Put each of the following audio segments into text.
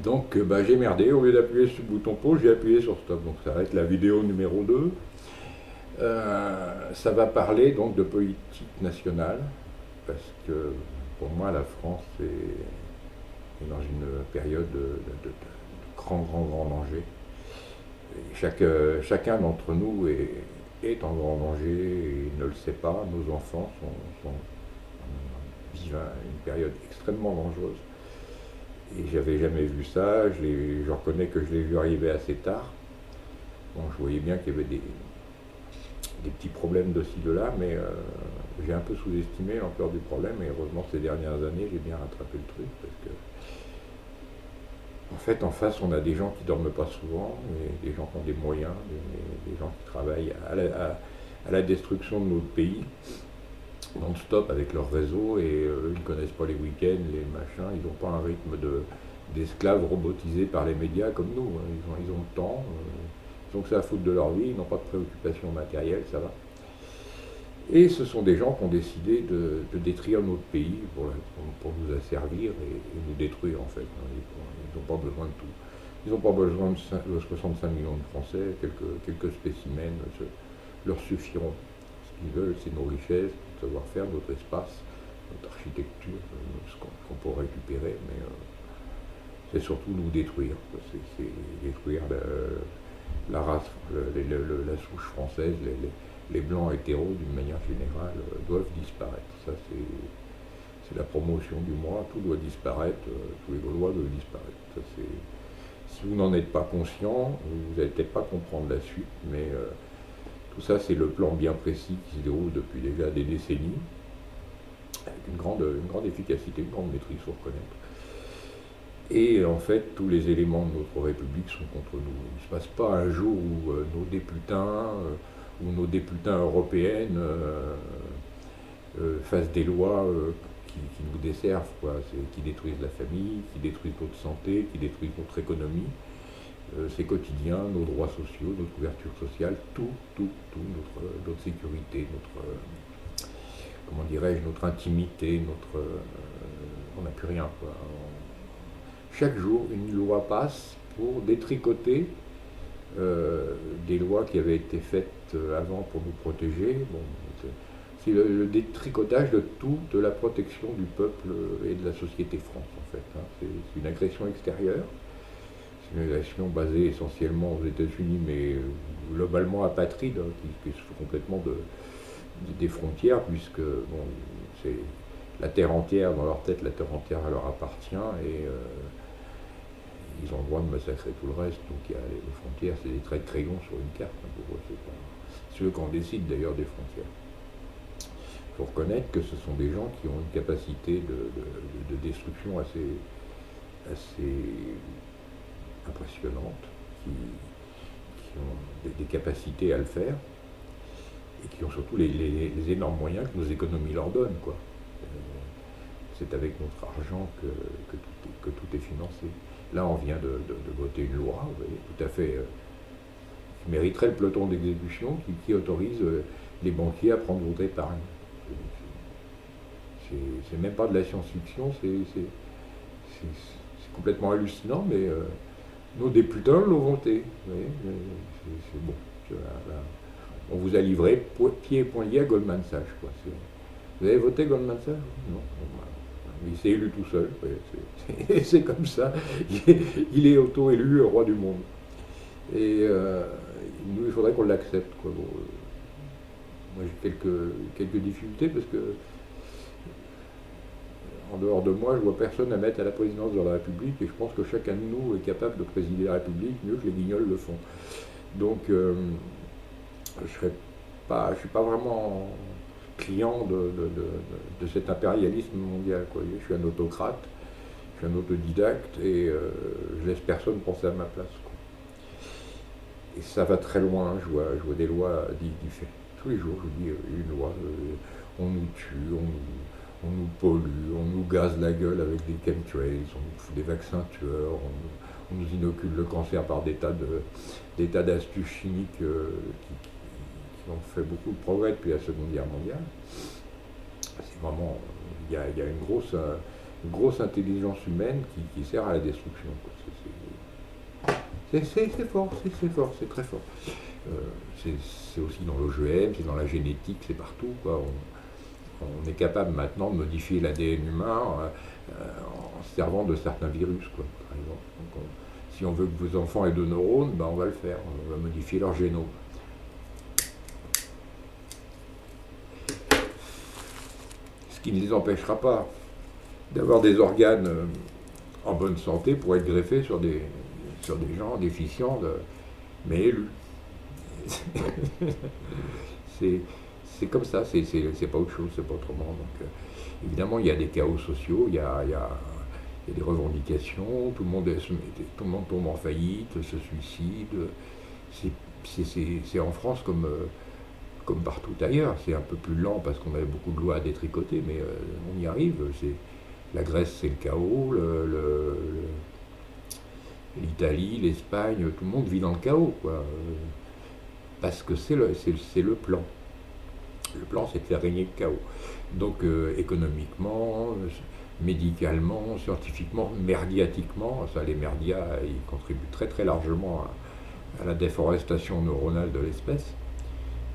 Donc j'ai merdé, au lieu d'appuyer sur le bouton pause, j'ai appuyé sur stop. Donc ça va être la vidéo numéro 2. Ça va parler donc de politique nationale, parce que pour moi la France est dans une période de grand, grand, grand danger. Chacun d'entre nous est en grand danger et ne le sait pas. Nos enfants vivent une période extrêmement dangereuse. Et j'avais jamais vu ça, je reconnais que je l'ai vu arriver assez tard. Bon, je voyais bien qu'il y avait des petits problèmes de ci, de là, mais j'ai un peu sous-estimé l'ampleur du problème, et heureusement ces dernières années j'ai bien rattrapé le truc, parce que en fait en face on a des gens qui dorment pas souvent, et des gens qui ont des moyens, des gens qui travaillent à la destruction de notre pays, non-stop avec leur réseau, et ils ne connaissent pas les week-ends, les machins, ils n'ont pas un rythme d'esclaves robotisés par les médias comme nous, hein. Ils ont le temps, ils ont que ça à foutre de leur vie, ils n'ont pas de préoccupations matérielles, ça va. Et ce sont des gens qui ont décidé de détruire notre pays pour nous asservir et nous détruire en fait, hein. Ils n'ont pas besoin de tout. Ils n'ont pas besoin de 65 millions de Français, quelques spécimens leur suffiront. Ce qu'ils veulent, c'est nos richesses, notre savoir-faire, notre espace, notre architecture, ce qu'on peut récupérer, mais c'est surtout nous détruire. C'est détruire la race, la souche française, les blancs hétéros d'une manière générale doivent disparaître. Ça c'est la promotion du mois, tout doit disparaître, tous les Gaulois doivent disparaître. Ça, si vous n'en êtes pas conscient, vous n'allez peut-être pas comprendre la suite, mais tout ça c'est le plan bien précis qui se déroule depuis déjà des décennies, avec une grande efficacité, une grande maîtrise, il faut reconnaître. Et en fait, tous les éléments de notre République sont contre nous. Il ne se passe pas un jour où nos députins ou nos députins européennes fassent des lois qui nous desservent, quoi. Qui détruisent la famille, qui détruisent notre santé, qui détruisent notre économie. C'est quotidien, nos droits sociaux, notre couverture sociale, tout, notre sécurité, comment dirais-je, notre intimité, on n'a plus rien, quoi. Chaque jour, une loi passe pour détricoter des lois qui avaient été faites avant pour nous protéger. Bon, c'est le détricotage de tout, de la protection du peuple et de la société France, en fait, hein. C'est une agression extérieure. C'est une agression basée essentiellement aux États-Unis, mais globalement apatride, hein, qui se fout complètement des frontières, puisque bon, c'est la terre entière, dans leur tête, la terre entière leur appartient, et ils ont le droit de massacrer tout le reste. Donc il y a les frontières, c'est des traits de crayon sur une carte, hein, pour eux, c'est eux qui en décident d'ailleurs des frontières. Il faut reconnaître que ce sont des gens qui ont une capacité de destruction assez impressionnante, qui ont des capacités à le faire, et qui ont surtout les énormes moyens que nos économies leur donnent, quoi. C'est avec notre argent que tout est financé. Là, on vient de voter une loi, vous voyez, tout à fait, qui mériterait le peloton d'exécution, qui autorise les banquiers à prendre votre épargne. C'est même pas de la science-fiction, c'est complètement hallucinant, mais nos députés l'ont voté. Vous voyez, c'est bon. On vous a livré pieds et poings liés à Goldman Sachs, quoi. Vous avez voté Goldman Sachs? Non. Il s'est élu tout seul, c'est comme ça, il est auto-élu roi du monde. Et nous, il faudrait qu'on l'accepte, quoi. Bon, moi j'ai quelques difficultés, parce que en dehors de moi, je vois personne à mettre à la présidence de la République, et je pense que chacun de nous est capable de présider la République mieux que les guignols le font. Donc je ne suis pas vraiment client de cet impérialisme mondial, quoi. Je suis un autocrate, je suis un autodidacte, et je laisse personne penser à ma place, quoi. Et ça va très loin, je vois des lois différentes. Tous les jours, je dis une loi, on nous tue, on nous pollue, on nous gaze la gueule avec des chemtrails, on nous fout des vaccins tueurs, on nous inocule le cancer par des tas d'astuces chimiques qui ont fait beaucoup de progrès depuis la Seconde Guerre mondiale. C'est vraiment, il y a une grosse une grosse intelligence humaine qui sert à la destruction, quoi. C'est fort, c'est fort, c'est très fort. C'est aussi dans l'OGM, c'est dans la génétique, c'est partout, quoi. On est capable maintenant de modifier l'ADN humain en se servant de certains virus, quoi, par exemple. Donc, si on veut que vos enfants aient 2 neurones, ben on va le faire, on va modifier leur génome. Ce qui ne les empêchera pas d'avoir des organes en bonne santé pour être greffés sur des gens déficients, mais élus. C'est comme ça, c'est pas autre chose, c'est pas autrement. Donc, évidemment, il y a des chaos sociaux, il y a des revendications, tout le monde tombe en faillite, se suicide. C'est en France comme partout ailleurs. C'est un peu plus lent parce qu'on a beaucoup de lois à détricoter, mais on y arrive. La Grèce, c'est le chaos, l'Italie, l'Espagne, tout le monde vit dans le chaos, quoi. Parce que c'est le plan. Le plan, c'est de faire régner le chaos. Donc, économiquement, médicalement, scientifiquement, merdiatiquement, ça, les merdias, ils contribuent très très largement à la déforestation neuronale de l'espèce,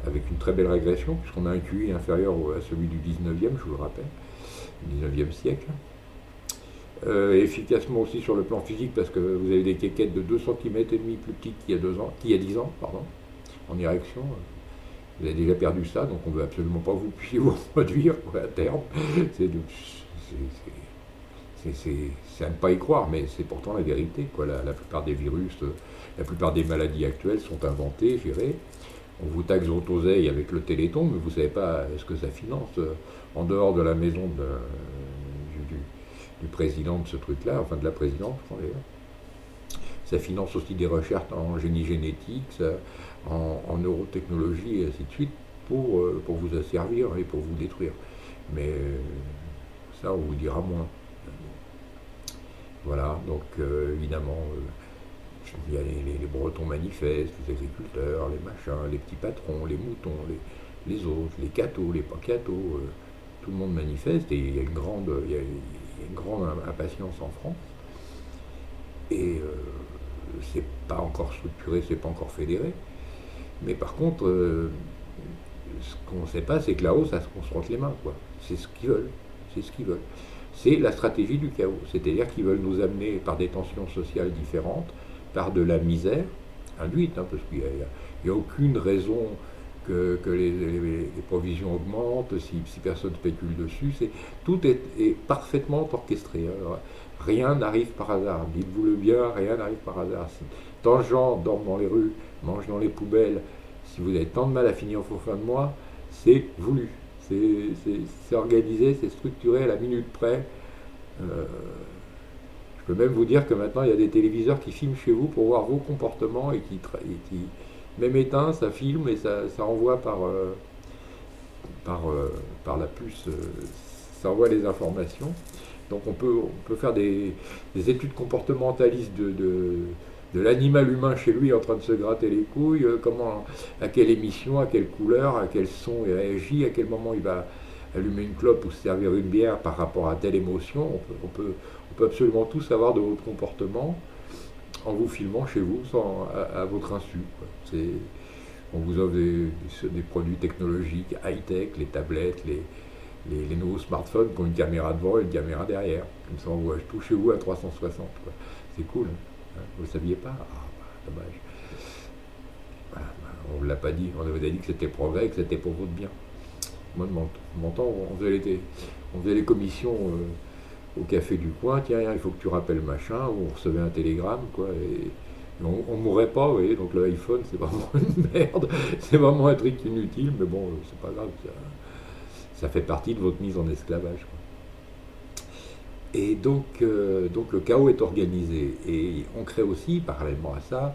avec une très belle régression, puisqu'on a un QI inférieur à celui du 19e, je vous le rappelle, 19e siècle. Efficacement aussi sur le plan physique, parce que vous avez des quéquettes de 2,5 cm plus petites qu'il y a 10 ans, en érection. Vous avez déjà perdu ça, donc on ne veut absolument pas que vous puissiez vous reproduire, quoi, à terme. C'est à ne pas y croire, mais c'est pourtant la vérité, quoi. La plupart des virus, la plupart des maladies actuelles sont inventées, gérées. On vous taxe votre oseille avec le Téléthon, mais vous ne savez pas ce que ça finance en dehors de la maison du président de ce truc-là, enfin de la présidente, je crois d'ailleurs. Ça finance aussi des recherches en génie génétique, en neurotechnologie et ainsi de suite, pour vous asservir et pour vous détruire. Mais ça, on vous dira moins. Voilà, donc évidemment, il y a les Bretons manifestent, les agriculteurs, les machins, les petits patrons, les moutons, les autres, les cathos, les pas cathos, tout le monde manifeste et il y a une grande impatience en France. Et c'est pas encore structuré, c'est pas encore fédéré. Mais par contre, ce qu'on ne sait pas, c'est que là-haut, on se frotte les mains, quoi. C'est ce qu'ils veulent. C'est ce qu'ils veulent. C'est la stratégie du chaos. C'est-à-dire qu'ils veulent nous amener par des tensions sociales différentes, par de la misère induite, hein, parce qu'il n'y a aucune raison que les provisions augmentent, si personne spécule dessus. Tout est parfaitement orchestré. Alors, rien n'arrive par hasard. Dites-vous-le bien, rien n'arrive par hasard. Si tant de gens dorment dans les rues, mangent dans les poubelles, si vous avez tant de mal à finir au fin de mois, c'est voulu. C'est organisé, c'est structuré à la minute près. Je peux même vous dire que maintenant, il y a des téléviseurs qui filment chez vous pour voir vos comportements et qui même éteint, ça filme et ça envoie par la puce, ça envoie les informations. Donc on peut faire des études comportementalistes de l'animal humain chez lui en train de se gratter les couilles, à quelle émission, à quelle couleur, à quel son il réagit, à quel moment il va allumer une clope ou se servir une bière par rapport à telle émotion. On peut absolument tout savoir de votre comportement en vous filmant chez vous à votre insu, quoi. On vous offre des produits technologiques high-tech, les tablettes, les nouveaux smartphones qui ont une caméra devant et une caméra derrière. Comme ça, on voit tout chez vous à 360. Quoi. C'est cool. Hein. Vous ne le saviez pas? Dommage. Voilà, on ne vous l'a pas dit. On vous a dit que c'était progrès et que c'était pour votre bien. Moi, de mon temps, on faisait les commissions au café du coin. Tiens, il faut que tu rappelles machin. Ou on recevait un télégramme, quoi. Et on ne mourrait pas, vous voyez. Donc l'iPhone, c'est vraiment une merde. C'est vraiment un truc inutile. Mais bon, c'est pas grave. Ça fait partie de votre mise en esclavage, quoi. Et donc le chaos est organisé. Et on crée aussi, parallèlement à ça,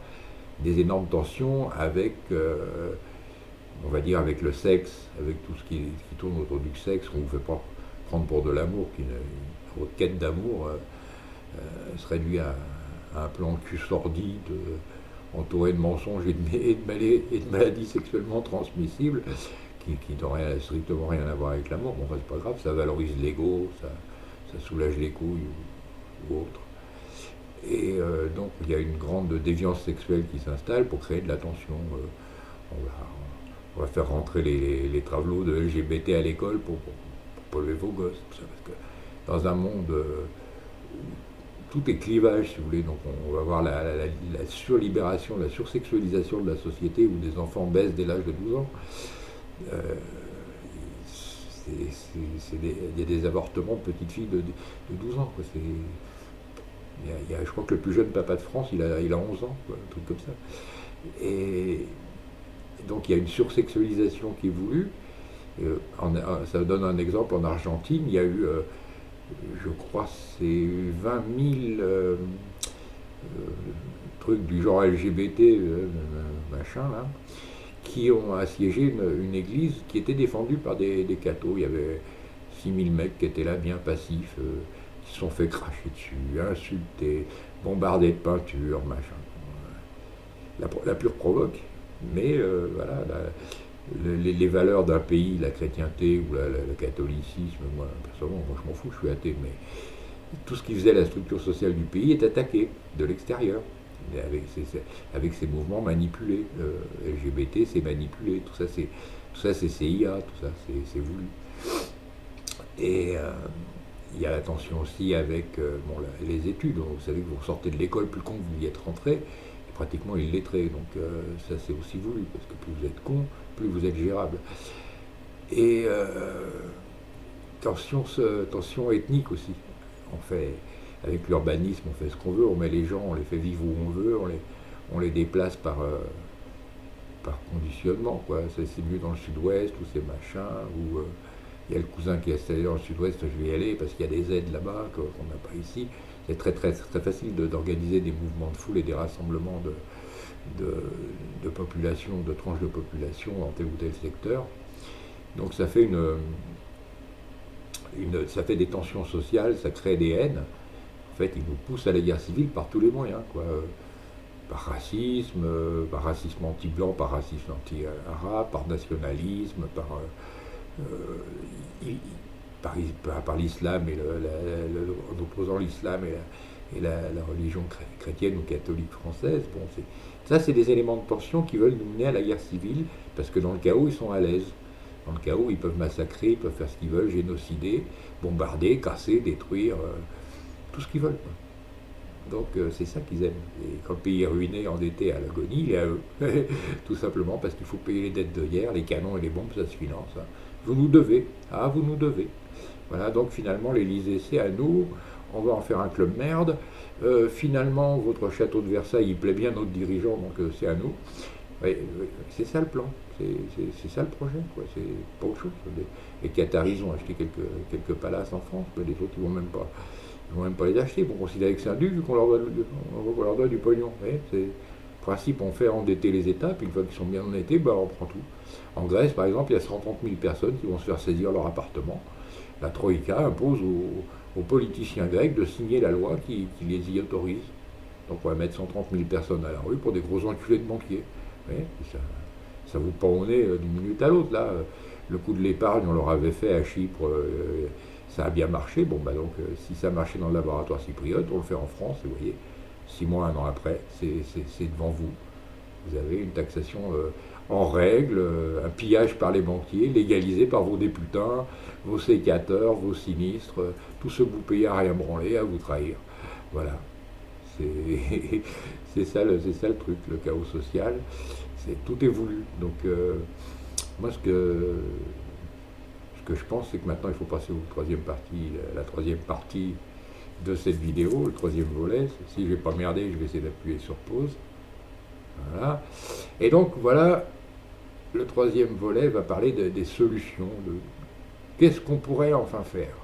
des énormes tensions avec, on va dire, avec le sexe, avec tout ce qui tourne autour du sexe, qu'on ne vous fait pas prendre pour de l'amour, votre quête d'amour se réduit à un plan cul sordide, entouré de mensonges et de maladies sexuellement transmissibles, qui n'ont strictement rien à voir avec l'amour. Bon, c'est pas grave, ça valorise l'ego, ça soulage les couilles ou autre. Et donc il y a une grande déviance sexuelle qui s'installe pour créer de la tension. On va, on va faire rentrer les travelots de LGBT à l'école pour lever vos gosses. Tout ça, parce que dans un monde où tout est clivage, si vous voulez, donc on va avoir la surlibération, la sursexualisation de la société où des enfants baissent dès l'âge de 12 ans. Euh, il y a des avortements de petites filles de 12 ans. Quoi. Je crois que le plus jeune papa de France, il a 11 ans, quoi, un truc comme ça. Et donc il y a une sursexualisation qui est voulue. Ça donne un exemple en Argentine, il y a eu, je crois, c'est 20 000 trucs du genre LGBT, machin, là, qui ont assiégé une église qui était défendue par des cathos. Il y avait 6000 mecs qui étaient là, bien passifs, qui se sont fait cracher dessus, insulter, bombarder de peinture, machin. La pure provoque. Mais voilà, les valeurs d'un pays, la chrétienté ou le catholicisme, moi, personnellement, moi, je m'en fous, je suis athée, mais tout ce qui faisait la structure sociale du pays est attaqué de l'extérieur. Avec ces mouvements manipulés. LGBT, c'est manipulé, tout ça c'est CIA, tout ça c'est voulu. Et il y a la tension aussi avec les études. Vous savez que vous sortez de l'école, plus con que vous y êtes rentré, et pratiquement illettré. Donc ça c'est aussi voulu, parce que plus vous êtes con, plus vous êtes gérable. Et tension ethnique aussi. On fait, avec l'urbanisme, on fait ce qu'on veut, on met les gens, on les fait vivre où on veut, on les déplace par conditionnement. Quoi. C'est mieux dans le sud-ouest, ou c'est machin, ou il y a le cousin qui est installé dans le sud-ouest, je vais y aller parce qu'il y a des aides là-bas qu'on n'a pas ici. C'est très, très, très facile d'organiser des mouvements de foule et des rassemblements de population, de tranches de population dans tel ou tel secteur. Donc ça fait ça fait des tensions sociales, ça crée des haines. En fait, il nous pousse à la guerre civile par tous les moyens, quoi. Par racisme anti-blanc, par racisme anti-arabe, par nationalisme, par l'islam, en opposant l'islam et la religion chrétienne ou catholique française. Bon, ça, c'est des éléments de tension qui veulent nous mener à la guerre civile, parce que dans le chaos, ils sont à l'aise. Dans le chaos, ils peuvent massacrer, ils peuvent faire ce qu'ils veulent, génocider, bombarder, casser, détruire, tout ce qu'ils veulent. Donc c'est ça qu'ils aiment. Et quand le pays est ruiné, endetté, à l'agonie, il est à eux. Tout simplement parce qu'il faut payer les dettes de guerre, les canons et les bombes, ça se finance. Hein. Vous nous devez. Ah, vous nous devez. Voilà, donc finalement, l'Élysée, c'est à nous. On va en faire un club merde. Finalement, votre château de Versailles, il plaît bien à notre dirigeant, donc c'est à nous. Ouais, c'est ça le plan. C'est ça le projet. Quoi. C'est pas autre chose. Les Qataris ont acheté quelques palaces en France. Les autres, ils vont même pas les acheter, ils vont considérer que c'est un dû vu qu'on leur donne du pognon. C'est le principe, on fait endetter les États, puis une fois qu'ils sont bien endettés, on prend tout. En Grèce, par exemple, il y a 130 000 personnes qui vont se faire saisir leur appartement. La Troïka impose aux politiciens grecs de signer la loi qui les y autorise. Donc on va mettre 130 000 personnes à la rue pour des gros enculés de banquiers. Ça vous pend au nez d'une minute à l'autre. Là, le coup de l'épargne, on leur avait fait à Chypre. Ça a bien marché, donc si ça marchait dans le laboratoire chypriote, on le fait en France, et vous voyez, 6 mois, 1 an après, c'est devant vous. Vous avez une taxation en règle, un pillage par les banquiers, légalisé par vos députins, vos sécateurs, vos sinistres, tous ceux que vous payez à rien branler, à vous trahir. Voilà. C'est ça le truc, le chaos social. Tout est voulu. Donc moi ce que je pense, c'est que maintenant il faut passer la troisième partie de cette vidéo, le troisième volet. Si je vais pas merder, je vais essayer d'appuyer sur pause. Voilà. Et donc voilà, le troisième volet va parler des solutions, de qu'est-ce qu'on pourrait enfin faire.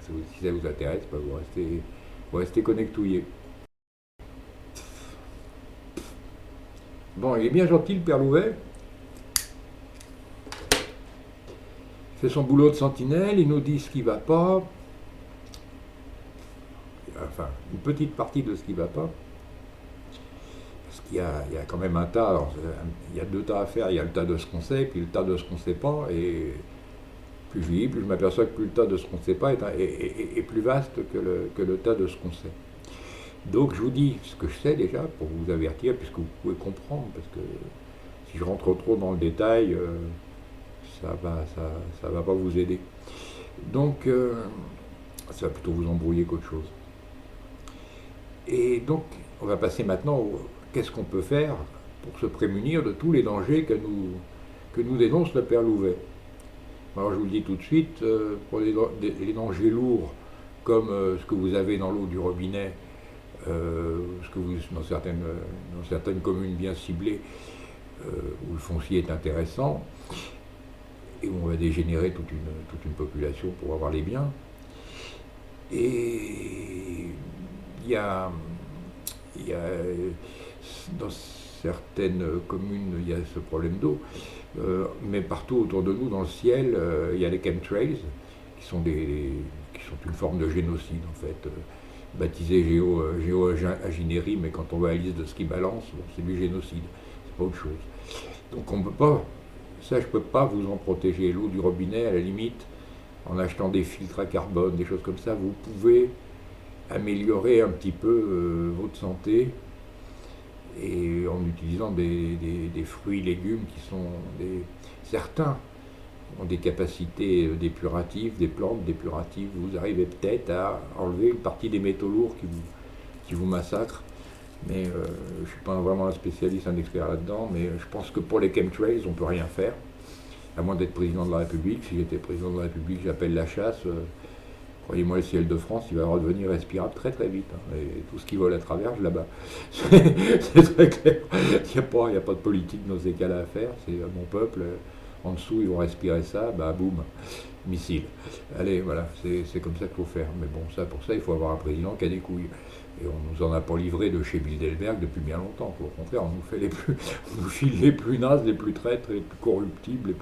Si ça vous intéresse, vous restez connectouillés. Bon, il est bien gentil le Père Louvet. Il fait son boulot de sentinelle, il nous dit ce qui ne va pas. Enfin, une petite partie de ce qui ne va pas. Parce qu'il y a quand même un tas. Alors, il y a 2 tas à faire. Il y a le tas de ce qu'on sait, puis le tas de ce qu'on ne sait pas. Et Plus je vieillis, plus je m'aperçois que plus le tas de ce qu'on ne sait pas est plus vaste que le tas de ce qu'on sait. Donc je vous dis ce que je sais déjà pour vous avertir, puisque vous pouvez comprendre, parce que si je rentre trop dans le détail, ça va pas vous aider. Donc ça va plutôt vous embrouiller qu'autre chose. Et donc on va passer maintenant au qu'est-ce qu'on peut faire pour se prémunir de tous les dangers que nous dénonce le Père Louvet. Alors je vous le dis tout de suite, pour les dangers lourds, comme ce que vous avez dans l'eau du robinet, ce que vous, dans certaines communes bien ciblées, où le foncier est intéressant, et où on va dégénérer toute une population pour avoir les biens. Et il y a dans certaines communes, il y a ce problème d'eau, mais partout autour de nous, dans le ciel, il y a les chemtrails, qui sont une forme de génocide, en fait, baptisé géo-ingénierie, mais quand on va à la liste de ce qui balance, bon, c'est du génocide, c'est pas autre chose. Donc on ne peut pas, ça je ne peux pas vous en protéger. L'eau du robinet, à la limite, en achetant des filtres à carbone, des choses comme ça, vous pouvez améliorer un petit peu votre santé, et en utilisant des fruits et légumes qui sont certains ont des capacités dépuratives, des plantes dépuratives. Vous arrivez peut-être à enlever une partie des métaux lourds qui vous massacrent. Mais je ne suis pas vraiment un spécialiste, un expert là-dedans, mais je pense que pour les chemtrails, on ne peut rien faire, à moins d'être président de la République. Si j'étais président de la République, j'appelle la chasse. Croyez-moi, le ciel de France, il va redevenir respirable très très vite. Hein, et tout ce qui vole à travers, je là-bas. C'est très clair. Il n'y a pas de politique dans ces cas-là à faire. C'est mon peuple, en dessous, ils vont respirer ça, bah boum, missile. Allez, voilà, c'est comme ça qu'il faut faire. Mais bon, pour ça, il faut avoir un président qui a des couilles. Et on nous en a pas livré de chez Bilderberg depuis bien longtemps. Au contraire, on nous file les plus nazes, les plus traîtres, les plus corruptibles,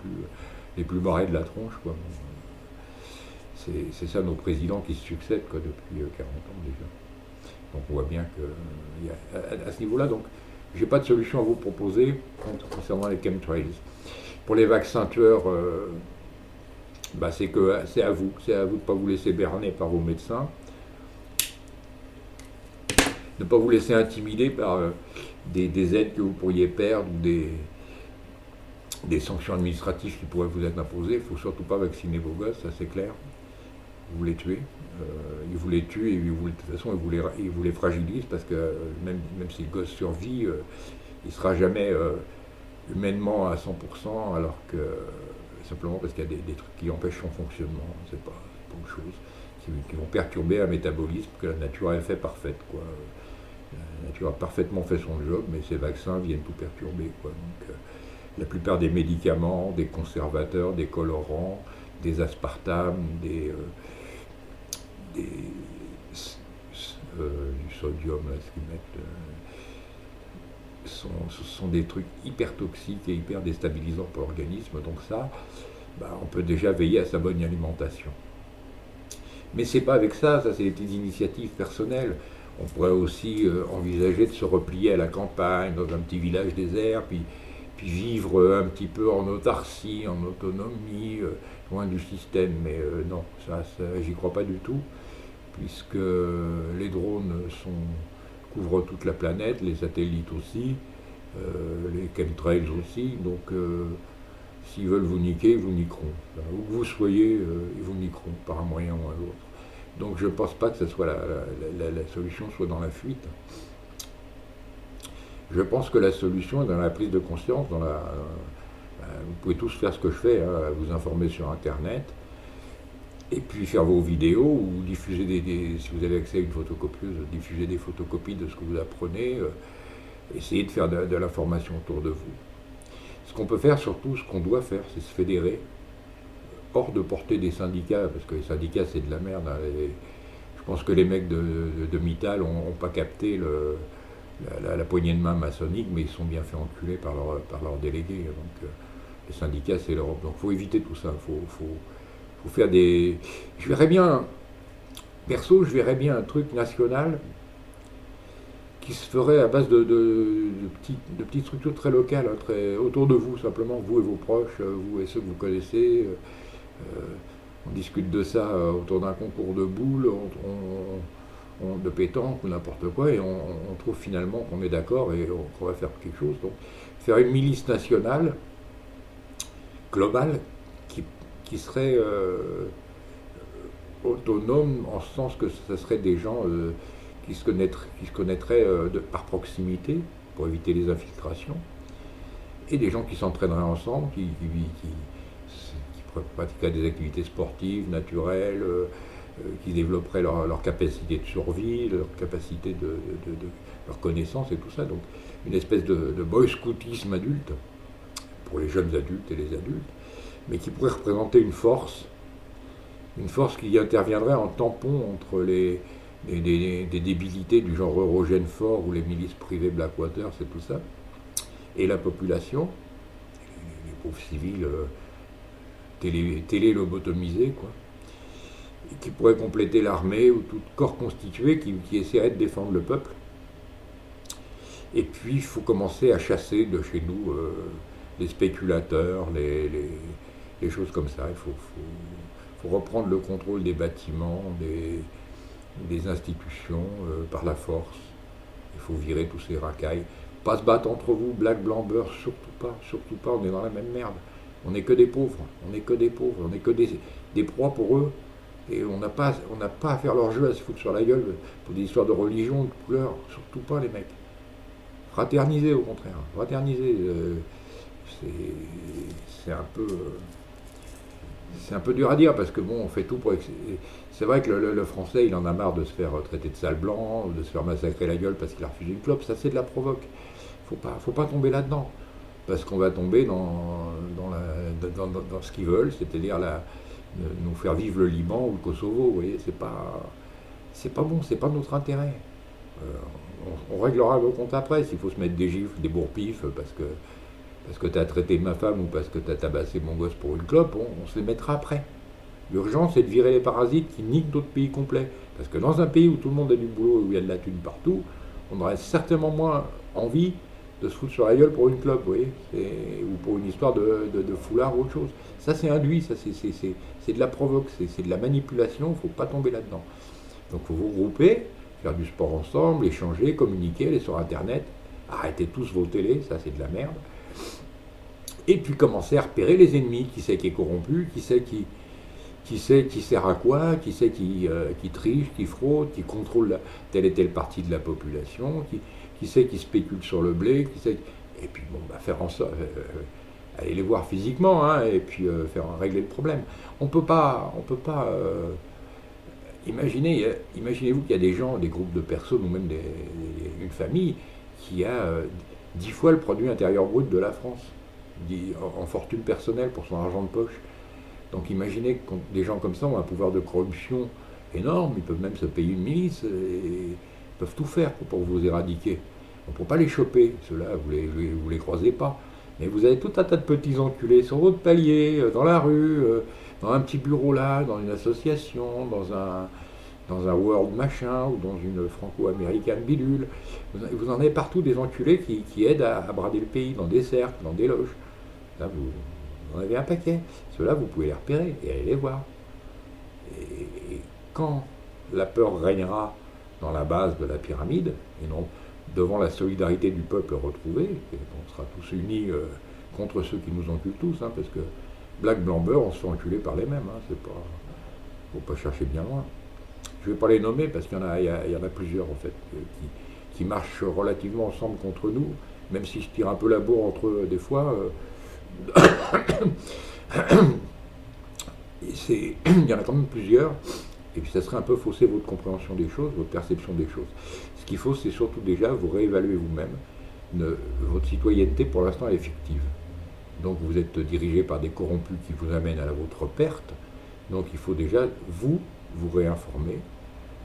les plus barrés de la tronche, quoi. C'est ça nos présidents qui se succèdent quoi, depuis 40 ans déjà. Donc on voit bien que à ce niveau-là, donc j'ai pas de solution à vous proposer concernant les chemtrails. Pour les vaccins tueurs, c'est à vous de ne pas vous laisser berner par vos médecins, de ne pas vous laisser intimider par des aides que vous pourriez perdre ou des sanctions administratives qui pourraient vous être imposées. Il ne faut surtout pas vacciner vos gosses, ça c'est clair. Vous les tuez, ils vous les tuent et de toute façon ils vous les fragilisent parce que même si le gosse survit, il ne sera jamais humainement à 100% alors que simplement parce qu'il y a des trucs qui empêchent son fonctionnement, c'est pas autre chose, qui vont perturber un métabolisme que la nature a fait parfaite, quoi. La nature a parfaitement fait son job, mais ces vaccins viennent tout perturber, quoi. Donc, la plupart des médicaments, des conservateurs, des colorants, des aspartames, du sodium, là, ce qu'ils mettent, ce sont des trucs hyper toxiques et hyper déstabilisants pour l'organisme. Donc ça, on peut déjà veiller à sa bonne alimentation. Mais c'est pas avec ça c'est des petites initiatives personnelles. On pourrait aussi envisager de se replier à la campagne, dans un petit village désert, puis vivre un petit peu en autarcie, en autonomie, loin du système. Mais non, ça j'y crois pas du tout, puisque les drones couvrent toute la planète, les satellites aussi, les chemtrails aussi, donc s'ils veulent vous niquer, ils vous niqueront. Où que vous soyez, ils vous niqueront par un moyen ou un autre. Donc je ne pense pas que ce soit la solution soit dans la fuite. Je pense que la solution est dans la prise de conscience, vous pouvez tous faire ce que je fais, hein, vous informer sur Internet, et puis faire vos vidéos ou diffuser si vous avez accès à une photocopieuse, diffuser des photocopies de ce que vous apprenez, essayez de faire de l'information autour de vous. Ce qu'on peut faire surtout, ce qu'on doit faire, c'est se fédérer, hors de portée des syndicats, parce que les syndicats c'est de la merde. Hein, je pense que les mecs de Mittal n'ont pas capté la poignée de main maçonnique, mais ils sont bien fait enculer par leurs délégués. Donc les syndicats c'est l'Europe. Donc il faut éviter tout ça, faut faire des... Je verrais bien un truc national qui se ferait à base de petites structures très locales, hein, très autour de vous, simplement, vous et vos proches, vous et ceux que vous connaissez, On discute de ça autour d'un concours de boules, de pétanque ou n'importe quoi, et on trouve finalement qu'on est d'accord et qu'on va faire quelque chose. Donc, faire une milice nationale, globale, qui serait autonome, en ce sens que ce serait des gens qui se connaîtraient par proximité, pour éviter les infiltrations, et des gens qui s'entraîneraient ensemble, qui pratiqueraient des activités sportives, naturelles, qui développeraient leur capacité de survie, leur capacité leur connaissance et tout ça. Donc une espèce de boy scoutisme adulte, pour les jeunes adultes et les adultes, mais qui pourrait représenter une force qui interviendrait en tampon entre des débilités du genre Eurogène Fort ou les milices privées Blackwater, c'est tout ça, et la population, les pauvres civils télé-lobotomisés, quoi, et qui pourrait compléter l'armée ou tout corps constitué qui essaierait de défendre le peuple. Et puis il faut commencer à chasser de chez nous les spéculateurs, les choses comme ça. Il faut reprendre le contrôle des bâtiments, des institutions par la force. Il faut virer tous ces racailles. Pas se battre entre vous, black, blanc, beurre, surtout pas, on est dans la même merde. On n'est que des pauvres, on n'est que des proies pour eux. Et on n'a pas à faire leur jeu, à se foutre sur la gueule pour des histoires de religion, de couleur, surtout pas les mecs. Fraterniser au contraire, fraterniser, c'est un peu dur à dire parce que bon, on fait tout pour. C'est vrai que le Français, il en a marre de se faire traiter de sale blanc, de se faire massacrer la gueule parce qu'il a refusé une clope. Ça, c'est de la provoque. Faut pas tomber là-dedans parce qu'on va tomber dans ce qu'ils veulent, c'est-à-dire nous faire vivre le Liban ou le Kosovo. Vous voyez, c'est pas bon, c'est pas notre intérêt. On réglera vos comptes après. S'il faut se mettre des gifles, des bourre-pifs parce que tu as traité ma femme ou parce que tu as tabassé mon gosse pour une clope, on se les mettra après. L'urgence, c'est de virer les parasites qui niquent d'autres pays complets. Parce que dans un pays où tout le monde a du boulot, où il y a de la thune partout, on aurait certainement moins envie de se foutre sur la gueule pour une clope, vous voyez, ou pour une histoire de foulard ou autre chose. Ça, c'est induit, ça, c'est de la provoque, c'est de la manipulation, il ne faut pas tomber là-dedans. Donc, il faut vous regrouper, faire du sport ensemble, échanger, communiquer, aller sur Internet, arrêtez tous vos télés, ça, c'est de la merde. Et puis commencer à repérer les ennemis, qui c'est qui est corrompu, qui c'est qui sert à quoi, qui c'est qui triche, qui fraude, qui contrôle telle et telle partie de la population, qui c'est qui spécule sur le blé, et puis bon, faire en sorte, aller les voir physiquement, hein, et puis régler le problème. On peut pas imaginez-vous qu'il y a des gens, des groupes de personnes, ou même une famille, qui a 10 fois le produit intérieur brut de la France, en fortune personnelle pour son argent de poche. Donc imaginez que des gens comme ça ont un pouvoir de corruption énorme, ils peuvent même se payer une milice, et peuvent tout faire pour vous éradiquer. On ne peut pas les choper, ceux-là, vous les croisez pas. Mais vous avez tout un tas de petits enculés sur votre palier, dans la rue, dans un petit bureau là, dans une association, dans un World machin, ou dans une franco-américaine bidule. Vous en avez partout des enculés qui aident à brader le pays, dans des cercles, dans des loges. Là, vous en avez un paquet. Ceux-là, vous pouvez les repérer et aller les voir. Et quand la peur régnera dans la base de la pyramide, et non devant la solidarité du peuple retrouvé, et on sera tous unis contre ceux qui nous enculent tous, hein, parce que black, blanc, beurre, on se fait enculer par les mêmes. Hein, faut pas chercher bien loin. Je ne vais pas les nommer parce qu'il y en a plusieurs en fait qui marchent relativement ensemble contre nous, même si je tire un peu la bourre entre eux des fois. Il y en a quand même plusieurs, et puis ça serait un peu fausser votre compréhension des choses, votre perception des choses. Ce qu'il faut, c'est surtout déjà vous réévaluer vous-même. Votre citoyenneté, pour l'instant, elle est fictive. Donc vous êtes dirigé par des corrompus qui vous amènent à votre perte. Donc il faut déjà vous réinformer,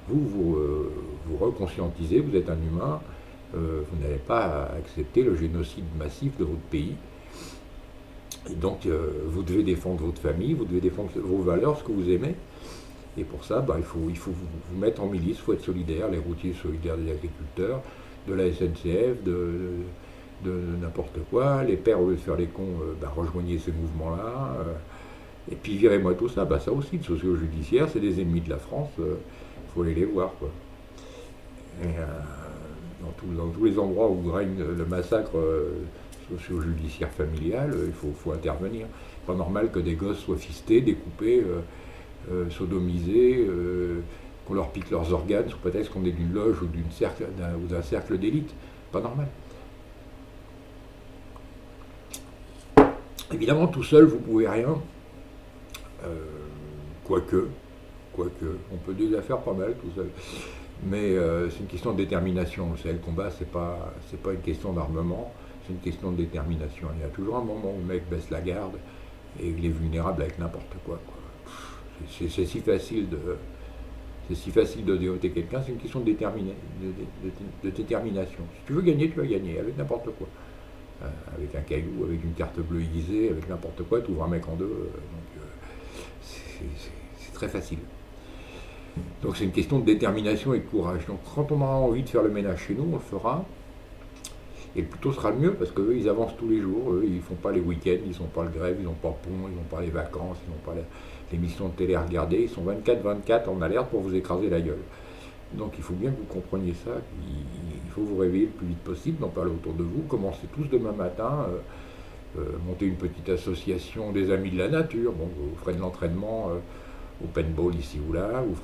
vous reconscientiser, vous êtes un humain, vous n'allez pas accepter le génocide massif de votre pays. Et donc, vous devez défendre votre famille, vous devez défendre vos valeurs, ce que vous aimez. Et pour ça, il faut vous mettre en milice, il faut être solidaire, les routiers solidaires des agriculteurs, de la SNCF, de n'importe quoi. Les pères, au lieu de faire les cons, rejoignez ces mouvements-là. Et puis virez-moi tout ça, ça aussi, le socio-judiciaire, c'est des ennemis de la France, il faut aller les voir, quoi. Et, dans tous les endroits où règne le massacre socio-judiciaire familial, faut intervenir. C'est pas normal que des gosses soient fistés, découpés, sodomisés, qu'on leur pique leurs organes sous prétexte qu'on est d'une loge ou d'un cercle d'élite. Pas normal. Évidemment, tout seul, vous ne pouvez rien. Quoique, on peut déjà faire pas mal tout seul. Mais c'est une question de détermination. Vous savez, le combat, c'est pas une question d'armement, c'est une question de détermination. Il y a toujours un moment où le mec baisse la garde et il est vulnérable avec n'importe quoi. C'est si facile de dérouter quelqu'un, c'est une question de détermination. Si tu veux gagner, tu vas gagner, avec n'importe quoi. Avec un caillou, avec une carte bleue aiguisée, avec n'importe quoi, tu ouvres un mec en deux. C'est très facile. Donc c'est une question de détermination et de courage. Donc quand on aura envie de faire le ménage chez nous, on le fera. Et le plus tôt sera le mieux, parce qu'eux, ils avancent tous les jours. Eux, ils ne font pas les week-ends, ils n'ont pas le grève, ils n'ont pas pont, ils n'ont pas les vacances, ils n'ont pas l'émission de télé à regarder. Ils sont 24/24 en alerte pour vous écraser la gueule. Donc il faut bien que vous compreniez ça. Il faut vous réveiller le plus vite possible, d'en parler autour de vous. Commencez tous demain matin. Monter une petite association des amis de la nature. Bon, vous ferez de l'entraînement au paintball ici ou là. Vous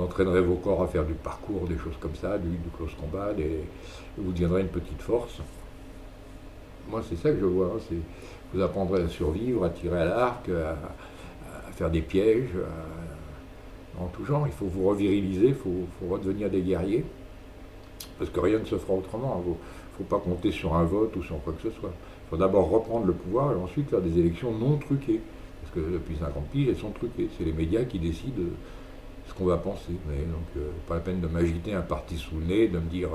entraînerez vos corps à faire du parcours, des choses comme ça, du close combat. Vous deviendrez une petite force. Moi, c'est ça que je vois. Vous apprendrez à survivre, à tirer à l'arc, à faire des pièges, en tout genre. Il faut vous reviriliser, il faut redevenir des guerriers. Parce que rien ne se fera autrement. Il ne faut pas compter sur un vote ou sur quoi que ce soit. Il faut d'abord reprendre le pouvoir et ensuite faire des élections non truquées. Parce que depuis 50 piges, elles sont truquées. C'est les médias qui décident ce qu'on va penser. Mais donc, pas la peine de m'agiter un parti sous le nez, de me dire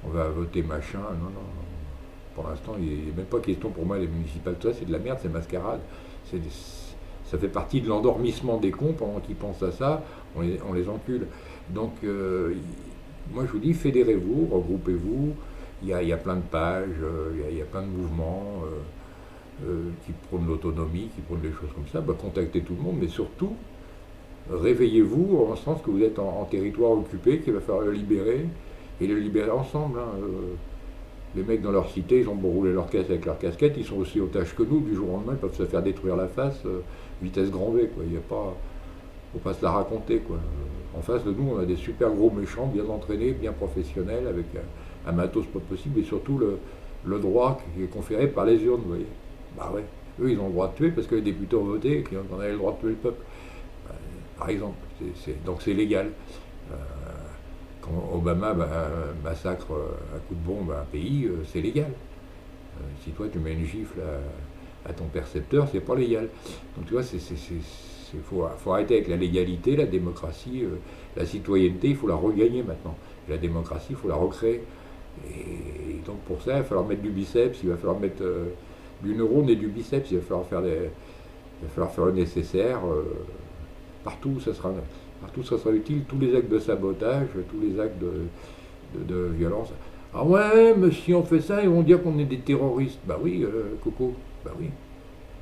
on va voter machin. Non, non. Pour l'instant, il n'est même pas question pour moi des municipales. Tout ça, c'est de la merde, c'est mascarade. Ça fait partie de l'endormissement des cons pendant qu'ils pensent à ça. On les encule. Donc, moi, je vous dis, fédérez-vous, regroupez-vous. Il y a plein de pages, il y a plein de mouvements qui prônent l'autonomie, qui prônent des choses comme ça. Contactez tout le monde, mais surtout, réveillez-vous en sens que vous êtes en territoire occupé, qu'il va falloir le libérer, et le libérer ensemble. Les mecs dans leur cité, ils ont beau rouler leur caisse avec leur casquette, ils sont aussi otages que nous. Du jour au lendemain, ils peuvent se faire détruire la face, vitesse grand V. Il ne faut pas se la raconter. En face de nous, on a des super gros méchants, bien entraînés, bien professionnels, avec un matos pas possible, et surtout le droit qui est conféré par les urnes, vous voyez. Ouais. Eux, ils ont le droit de tuer parce que les députés ont voté et qu'on avait le droit de tuer le peuple. Par exemple. Donc c'est légal. Quand Obama massacre à coup de bombe un pays, c'est légal. Si toi tu mets une gifle à ton percepteur, c'est pas légal. Donc tu vois, faut arrêter avec la légalité, la démocratie, la citoyenneté, il faut la regagner maintenant. Et la démocratie, il faut la recréer. Et donc pour ça, il va falloir mettre du biceps, il va falloir mettre du neurone et du biceps, il va falloir faire le nécessaire. Partout, ça sera utile. Tous les actes de sabotage, tous les actes de violence. Ah ouais, mais si on fait ça, ils vont dire qu'on est des terroristes. Bah oui, Coco, bah oui.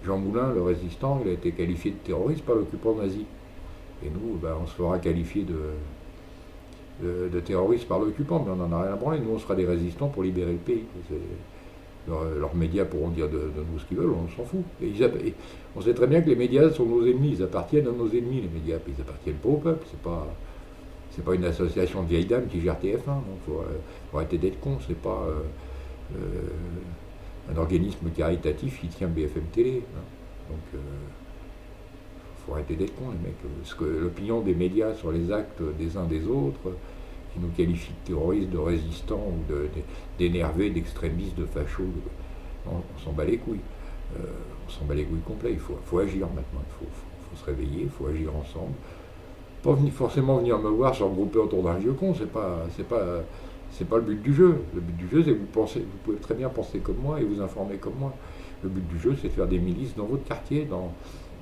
Jean Moulin, le résistant, il a été qualifié de terroriste par l'occupant nazi. Et nous, on se fera qualifier de terroristes par l'occupant, mais on n'en a rien à branler. Nous, on sera des résistants pour libérer le pays. Leurs médias pourront dire de nous ce qu'ils veulent, on s'en fout. Et on sait très bien que les médias sont nos ennemis, ils appartiennent à nos ennemis, les médias, puis ils appartiennent pas au peuple. C'est pas une association de vieilles dames qui gère TF1, donc faut arrêter d'être con. C'est pas un organisme caritatif qui tient BFM Télé. Donc faut arrêter d'être con, les mecs. Parce que l'opinion des médias sur les actes des uns des autres, qui nous qualifient de terroristes, de résistants, ou d'énervés, d'extrémistes, de fachos, on s'en bat les couilles. On s'en bat les couilles complets. Il faut agir maintenant. Il faut se réveiller, il faut agir ensemble. Pas forcément venir me voir se regrouper autour d'un vieux con, c'est pas le but du jeu. Le but du jeu, c'est que vous pouvez très bien penser comme moi et vous informer comme moi. Le but du jeu, c'est de faire des milices dans votre quartier,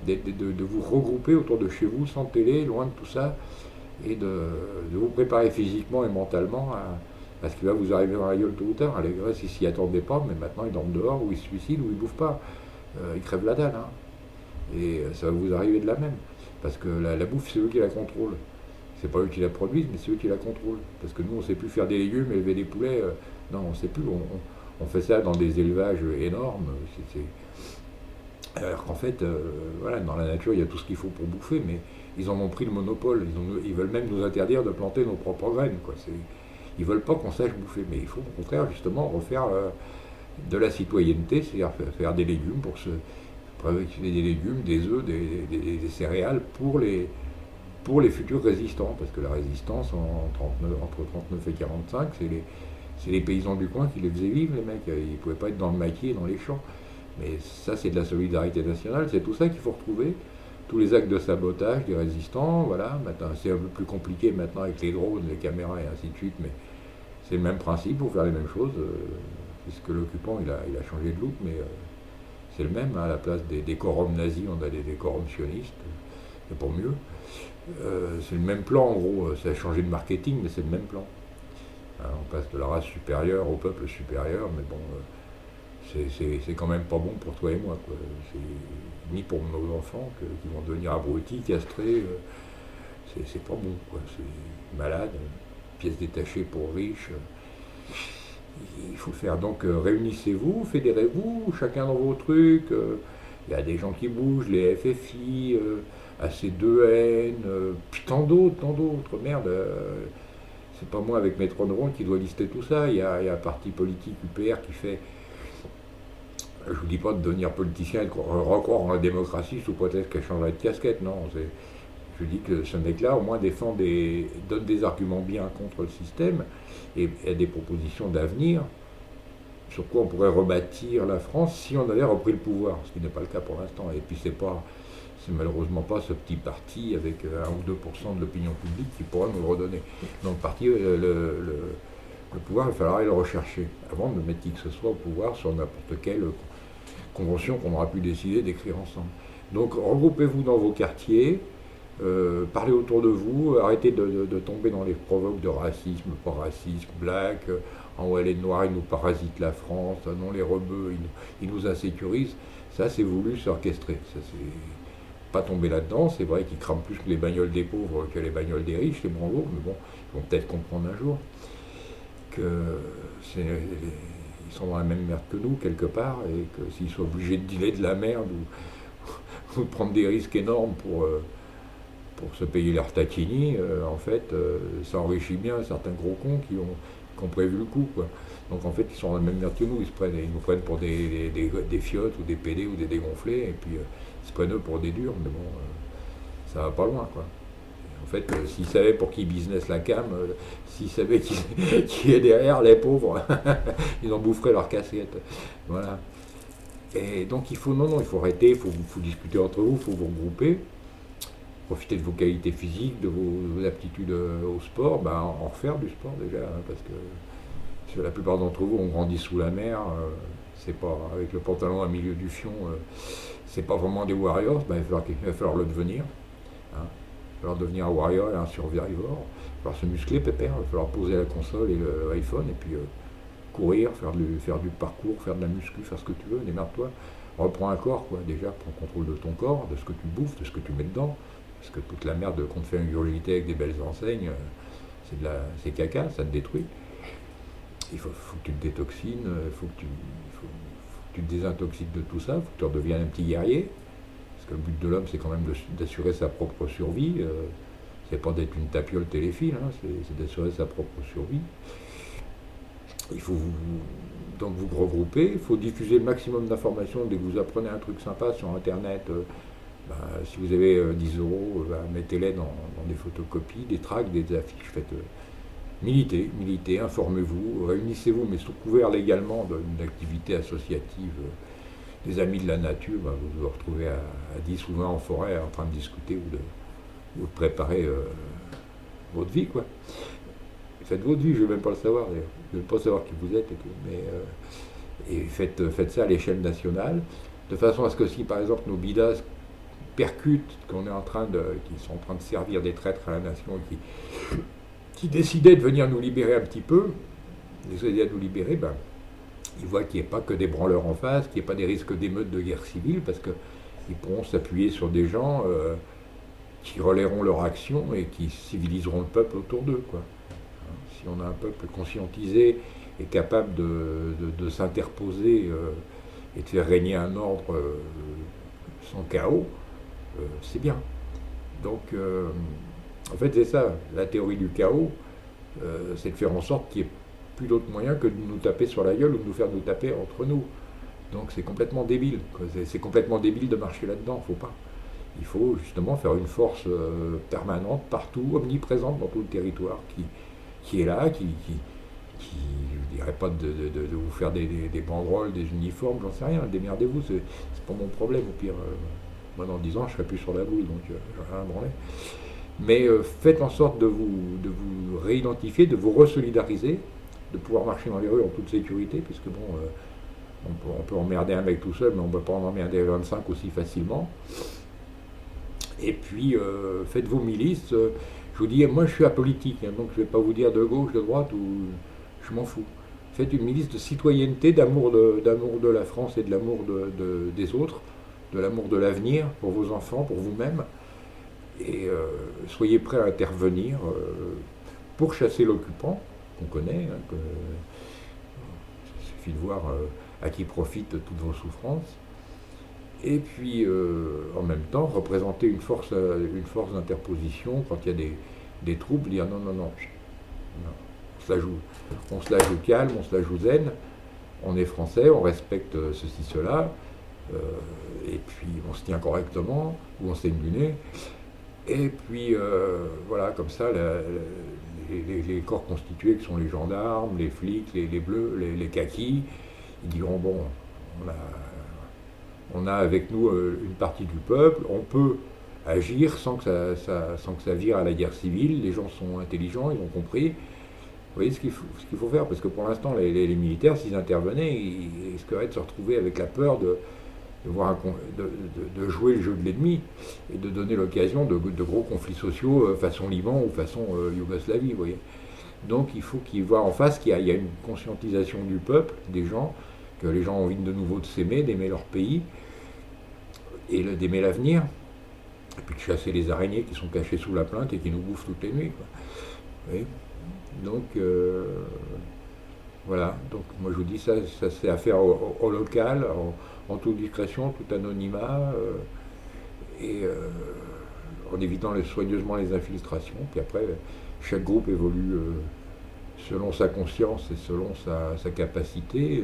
de vous regrouper autour de chez vous, sans télé, loin de tout ça, et de vous préparer physiquement et mentalement à ce qui va vous arriver dans la gueule tôt ou tard. Les Grèces, ils s'y attendaient pas, mais maintenant ils dorment dehors, ou ils se suicident, ou ils bouffent pas. Ils crèvent la dalle. Et ça va vous arriver de la même. Parce que la bouffe, c'est eux qui la contrôlent. C'est pas eux qui la produisent, mais c'est eux qui la contrôlent. Parce que nous, on ne sait plus faire des légumes, élever des poulets. Non, on ne sait plus. On fait ça dans des élevages énormes. Alors qu'en fait, voilà, dans la nature, il y a tout ce qu'il faut pour bouffer, mais ils en ont pris le monopole. Ils veulent même nous interdire de planter nos propres graines, quoi. Ils veulent pas qu'on sache bouffer, mais il faut au contraire justement refaire de la citoyenneté, c'est-à-dire faire des légumes cultiver des légumes, des œufs, des céréales pour les futurs résistants, parce que la résistance entre 39 et 45, c'est les paysans du coin qui les faisaient vivre, les mecs. Ils ne pouvaient pas être dans le maquis et dans les champs. Mais ça, c'est de la solidarité nationale, c'est tout ça qu'il faut retrouver. Tous les actes de sabotage des résistants, voilà. Maintenant, c'est un peu plus compliqué maintenant avec les drones, les caméras et ainsi de suite, mais c'est le même principe pour faire les mêmes choses. Puisque l'occupant, il a changé de look, mais c'est le même. Hein, à la place des décorums nazis, on a des décorums sionistes, c'est pour mieux. C'est le même plan, en gros. Ça a changé de marketing, mais c'est le même plan. Hein, on passe de la race supérieure au peuple supérieur, mais bon, c'est quand même pas bon pour toi et moi, quoi. C'est ni pour nos enfants qui vont devenir abrutis, castrés. C'est pas bon, quoi. C'est malade. Pièces détachées pour riches. Il faut le faire. Donc réunissez-vous, fédérez-vous, chacun dans vos trucs. Il y a des gens qui bougent, les FFI, AC2N, puis tant d'autres. Merde. C'est pas moi avec mes trônes ronds qui dois lister tout ça. Il y a un parti politique UPR qui fait. Je vous dis pas de devenir politicien et de recroire en la démocratie sous prétexte qu'elle changerait de casquette, non. Je dis que ce mec-là, au moins, donne des arguments bien contre le système et a des propositions d'avenir sur quoi on pourrait rebâtir la France si on avait repris le pouvoir, ce qui n'est pas le cas pour l'instant. Et puis c'est malheureusement pas ce petit parti avec 1 ou 2% de l'opinion publique qui pourra nous le redonner. Donc le pouvoir, il va falloir aller le rechercher avant de mettre qui que ce soit au pouvoir sur n'importe quelle convention qu'on aura pu décider d'écrire ensemble. Donc regroupez-vous dans vos quartiers. Parlez autour de vous, arrêtez de tomber dans les provoques de racisme, pas racisme, black, en haut elle est noire, ils nous parasitent la France, non les rebeux, ils nous insécurisent. Ça c'est voulu, c'est orchestré. Ça c'est pas tomber là-dedans, c'est vrai qu'ils crament plus les bagnoles des pauvres que les bagnoles des riches, les branlos, mais bon, ils vont peut-être comprendre un jour qu'ils sont dans la même merde que nous quelque part, et que s'ils sont obligés de dealer de la merde ou de prendre des risques énormes pour se payer leur taquini, en fait, ça enrichit bien certains gros cons qui ont prévu le coup, quoi. Donc en fait, ils sont dans la même merde que nous, ils nous prennent pour des fiottes ou des PD ou des dégonflés, et puis ils se prennent eux pour des durs, mais bon, ça va pas loin, quoi. En fait, s'ils savaient pour qui business la cam, s'ils savaient qui est derrière, les pauvres, ils en boufferaient leur casquette. Voilà. Et donc il faut arrêter, il faut discuter entre vous, il faut vous regrouper. Profiter de vos qualités physiques, de vos aptitudes au sport, en refaire du sport déjà, hein, parce que la plupart d'entre vous ont grandi sous la mer, c'est pas avec le pantalon à milieu du fion, c'est pas vraiment des warriors, il va falloir le devenir. Hein. Il va falloir devenir un warrior et un survivor, il va falloir se muscler, pépère, il va falloir poser la console et l'iPhone, et puis courir, faire du parcours, faire de la muscu, faire ce que tu veux, démerde-toi. Reprends un corps, quoi, déjà, prends contrôle de ton corps, de ce que tu bouffes, de ce que tu mets dedans. Parce que toute la merde qu'on te fait ingurgiter avec des belles enseignes, c'est caca, ça te détruit. Il faut que tu te détoxines, il faut que tu te désintoxiques de tout ça, il faut que tu redeviennes un petit guerrier. Parce que le but de l'homme, c'est quand même d'assurer sa propre survie. C'est pas d'être une tapiole téléphile, hein, c'est d'assurer sa propre survie. Il faut donc vous regrouper, il faut diffuser le maximum d'informations dès que vous apprenez un truc sympa sur Internet. Si vous avez 10 euros, mettez-les dans des photocopies, des tracts, des affiches. Militez, informez-vous, réunissez-vous, mais sous couvert légalement d'une activité associative des amis de la nature. Vous vous retrouvez à 10 ou 20 en forêt en train de discuter ou de préparer votre vie, quoi. Faites votre vie, je ne veux même pas le savoir d'ailleurs. Je ne veux pas savoir qui vous êtes, et faites ça à l'échelle nationale, de façon à ce que si par exemple nos bidas percutent qu'ils sont en train de servir des traîtres à la nation, qui décidaient de venir nous libérer un petit peu, les aider à nous libérer, ils voient qu'il n'y ait pas que des branleurs en face, qu'il n'y ait pas des risques d'émeutes de guerre civile, parce que ils pourront s'appuyer sur des gens qui relayeront leur action et qui civiliseront le peuple autour d'eux, quoi. Si on a un peuple conscientisé et capable de s'interposer et de faire régner un ordre sans chaos, c'est bien. Donc, en fait, c'est ça, la théorie du chaos, c'est de faire en sorte qu'il n'y ait plus d'autre moyen que de nous taper sur la gueule ou de nous faire nous taper entre nous. Donc c'est complètement débile, quoi. C'est complètement débile de marcher là-dedans, faut pas. Il faut justement faire une force permanente, partout, omniprésente dans tout le territoire, qui est là, je dirais pas de vous faire des banderoles, des uniformes, j'en sais rien, démerdez-vous, c'est pas mon problème, au pire. Moi dans 10 ans je serai plus sur la boule, donc j'ai rien à branler. Mais faites en sorte de vous réidentifier, de vous resolidariser, de pouvoir marcher dans les rues en toute sécurité, puisque bon, on peut emmerder un mec tout seul, mais on ne peut pas en emmerder 25 aussi facilement. Et puis, faites vos milices. Je vous dis, moi je suis apolitique, hein, donc je ne vais pas vous dire de gauche, de droite, ou je m'en fous. Faites une milice de citoyenneté, d'amour de la France et de l'amour des autres, de l'amour de l'avenir pour vos enfants, pour vous-même. Et soyez prêts à intervenir pour chasser l'occupant, qu'on connaît, hein, il suffit de voir à qui profitent toutes vos souffrances. Et puis, en même temps, représenter une force d'interposition quand il y a des troubles, dire non, on se la joue calme, on se la joue zen, on est français, on respecte ceci, cela, et puis on se tient correctement, ou on saigne du nez, et puis voilà, comme ça, les corps constitués qui sont les gendarmes, les flics, les bleus, les kakis, ils diront bon, on a avec nous une partie du peuple, on peut agir sans que ça vire à la guerre civile, les gens sont intelligents, ils ont compris. Vous voyez ce qu'il faut faire, parce que pour l'instant, les militaires, s'ils intervenaient, ils risqueraient de se retrouver avec la peur de jouer le jeu de l'ennemi et de donner l'occasion de gros conflits sociaux façon Liban ou façon Yougoslavie, vous voyez. Donc il faut qu'ils voient en face qu'il y a une conscientisation du peuple, des gens, que les gens ont envie de nouveau de s'aimer, d'aimer leur pays et d'aimer l'avenir, et puis de chasser les araignées qui sont cachées sous la plainte et qui nous bouffent toutes les nuits, quoi. Vous voyez. Donc voilà, donc moi je vous dis ça c'est à faire au local, en toute discrétion, tout anonymat, et en évitant soigneusement les infiltrations. Puis après, chaque groupe évolue selon sa conscience et selon sa capacité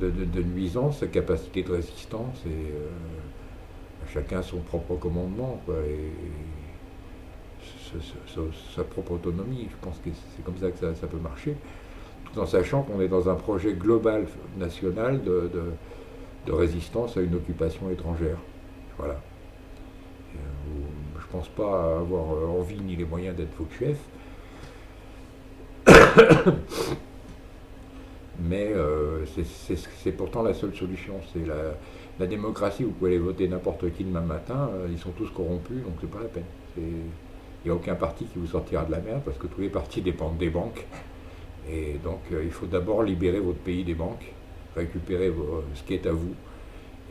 de nuisance, sa capacité de résistance, et chacun son propre commandement, quoi, et sa propre autonomie. Je pense que c'est comme ça que ça peut marcher, tout en sachant qu'on est dans un projet global, national, de résistance à une occupation étrangère. Voilà. Je ne pense pas avoir envie ni les moyens d'être votre chef, mais c'est pourtant la seule solution. C'est la démocratie, vous pouvez aller voter n'importe qui demain matin, ils sont tous corrompus, donc c'est pas la peine. Il n'y a aucun parti qui vous sortira de la merde, parce que tous les partis dépendent des banques. Et donc il faut d'abord libérer votre pays des banques, récupérer ce qui est à vous,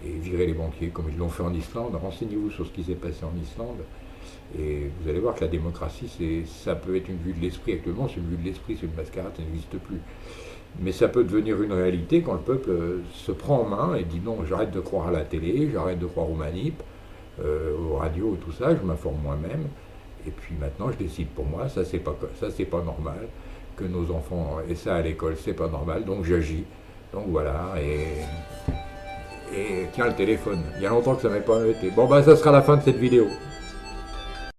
et virer les banquiers, comme ils l'ont fait en Islande. Renseignez-vous sur ce qui s'est passé en Islande, et vous allez voir que la démocratie, ça peut être une vue de l'esprit. Actuellement, c'est une vue de l'esprit, c'est une mascarade, ça n'existe plus. Mais ça peut devenir une réalité quand le peuple se prend en main et dit non, j'arrête de croire à la télé, j'arrête de croire aux manips, aux radios et tout ça, je m'informe moi-même, et puis maintenant je décide pour moi, ça c'est pas normal, que nos enfants aient ça à l'école, c'est pas normal, donc j'agis. Donc voilà, et tiens le téléphone, il y a longtemps que ça m'est pas été. Bon bah ça sera la fin de cette vidéo.